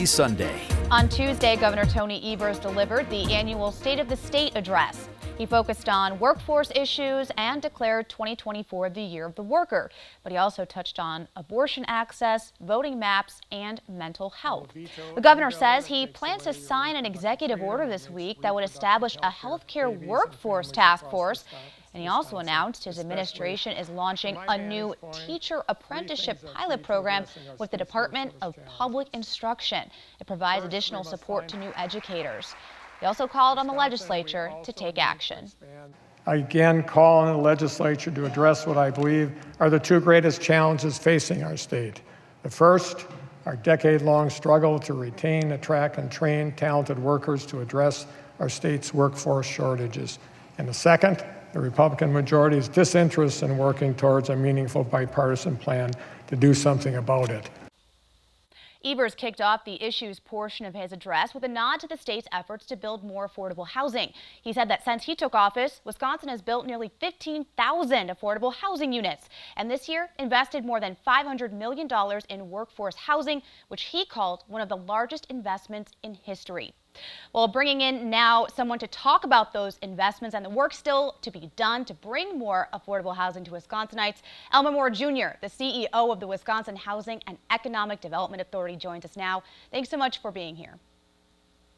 Sunday. On Tuesday, Governor Tony Evers delivered the annual State of the State address. He focused on workforce issues and declared 2024 the Year of the Worker. But he also touched on abortion access, voting maps, and mental health. The governor says he plans to sign an executive order this week that would establish a healthcare workforce task force. And he also announced his administration is launching a new teacher apprenticeship pilot program with the Department of Public Instruction. It provides additional support to new educators. He also called on the legislature to take action. I again call on the legislature to address what I believe are the two greatest challenges facing our state. The first, our decade-long struggle to retain, attract, and train talented workers to address our state's workforce shortages. And the second, the Republican majority's disinterest in working towards a meaningful bipartisan plan to do something about it. Evers kicked off the issues portion of his address with a nod to the state's efforts to build more affordable housing. He said that since he took office, Wisconsin has built nearly 15,000 affordable housing units, and this year invested more than $500 million in workforce housing, which he called one of the largest investments in history. Well, bringing in now someone to talk about those investments and the work still to be done to bring more affordable housing to Wisconsinites, Elmer Moore Jr., the CEO of the Wisconsin Housing and Economic Development Authority, joins us now. Thanks so much for being here.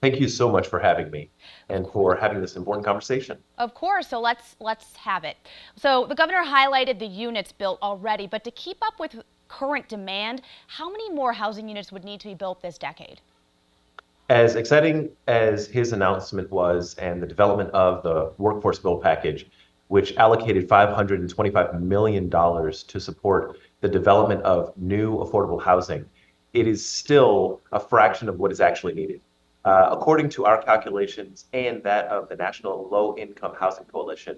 Thank you so much for having me and for having this important conversation. Of course, so let's have it. So the governor highlighted the units built already, but to keep up with current demand, how many more housing units would need to be built this decade? As exciting as his announcement was and the development of the workforce bill package, which allocated $525 million to support the development of new affordable housing, it is still a fraction of what is actually needed. According to our calculations and that of the National Low Income Housing Coalition,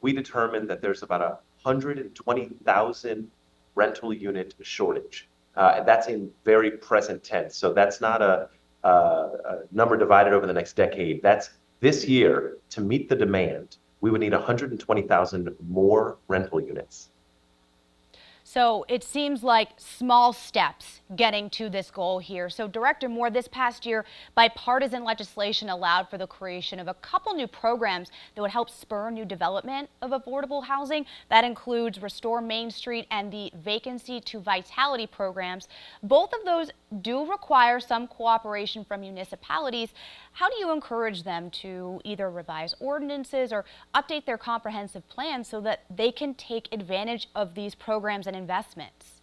we determined that there's about 120,000 rental unit shortage. And that's in very present tense. So that's not a number divided over the next decade. That's this year. To meet the demand, we would need 120,000 more rental units. So it seems like small steps getting to this goal here. So Director Moore, this past year, bipartisan legislation allowed for the creation of a couple new programs that would help spur new development of affordable housing. That includes Restore Main Street and the Vacancy to Vitality programs. Both of those do require some cooperation from municipalities. How do you encourage them to either revise ordinances or update their comprehensive plans so that they can take advantage of these programs and investments?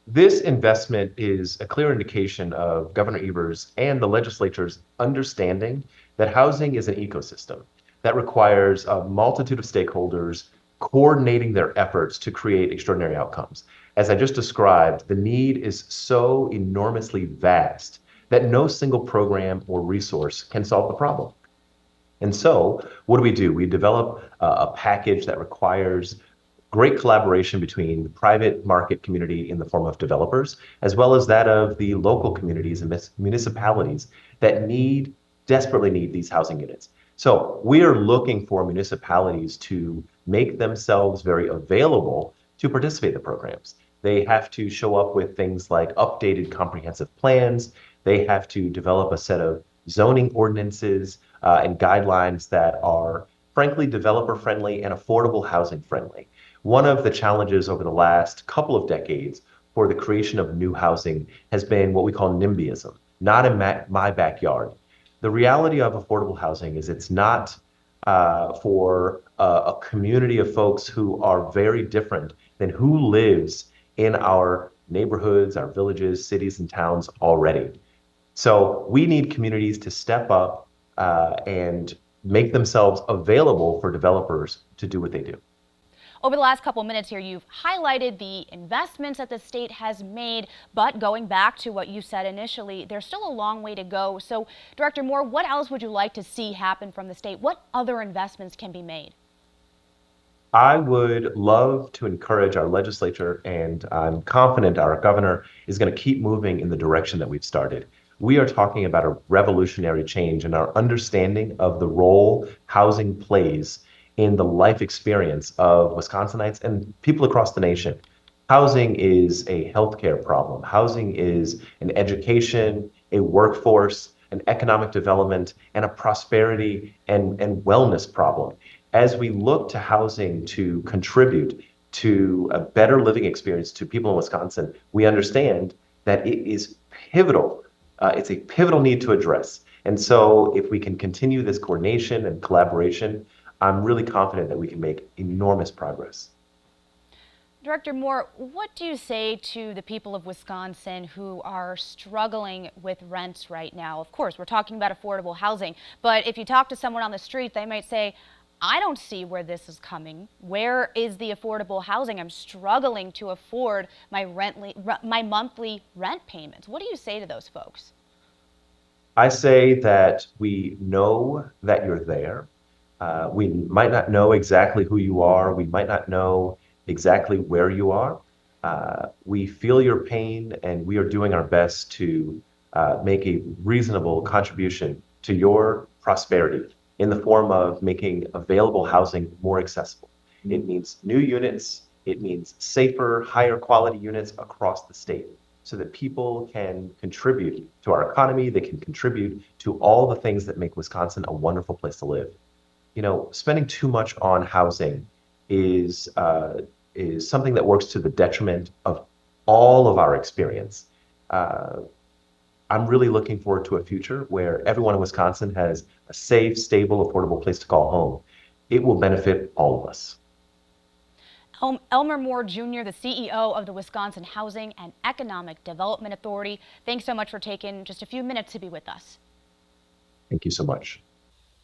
This investment is a clear indication of Governor Evers and the legislature's understanding that housing is an ecosystem that requires a multitude of stakeholders coordinating their efforts to create extraordinary outcomes. As I just described, the need is so enormously vast that no single program or resource can solve the problem. And so what do? We develop a package that requires great collaboration between the private market community in the form of developers, as well as that of the local communities and municipalities that desperately need these housing units. So we are looking for municipalities to make themselves very available to participate in the programs. They have to show up with things like updated comprehensive plans. They have to develop a set of zoning ordinances and guidelines that are, frankly, developer friendly and affordable housing friendly. One of the challenges over the last couple of decades for the creation of new housing has been what we call NIMBYism, not in my backyard. The reality of affordable housing is it's not for a community of folks who are very different than who lives in our neighborhoods, our villages, cities, and towns already. So we need communities to step up and make themselves available for developers to do what they do. Over the last couple minutes here, you've highlighted the investments that the state has made, but going back to what you said initially, there's still a long way to go. So, Director Moore, what else would you like to see happen from the state? What other investments can be made? I would love to encourage our legislature, and I'm confident our governor is going to keep moving in the direction that we've started. We are talking about a revolutionary change in our understanding of the role housing plays in the life experience of Wisconsinites and people across the nation. Housing is a healthcare problem. Housing is an education a workforce, an economic development, and a prosperity and wellness problem. As we look to housing to contribute to a better living experience to people in Wisconsin, we understand that it is pivotal. It's a pivotal need to address. And so if we can continue this coordination and collaboration, I'm really confident that we can make enormous progress. Director Moore, what do you say to the people of Wisconsin who are struggling with rents right now? Of course, we're talking about affordable housing, but if you talk to someone on the street, they might say, I don't see where this is coming. Where is the affordable housing? I'm struggling to afford my monthly rent payments. What do you say to those folks? I say that we know that you're there. We might not know exactly who you are. We might not know exactly where you are. We feel your pain, and we are doing our best to make a reasonable contribution to your prosperity in the form of making available housing more accessible. It means new units. It means safer, higher quality units across the state so that people can contribute to our economy. They can contribute to all the things that make Wisconsin a wonderful place to live. You know, spending too much on housing is something that works to the detriment of all of our experience. I'm really looking forward to a future where everyone in Wisconsin has a safe, stable, affordable place to call home. It will benefit all of us. Elmer Moore Jr., the CEO of the Wisconsin Housing and Economic Development Authority. Thanks so much for taking just a few minutes to be with us. Thank you so much.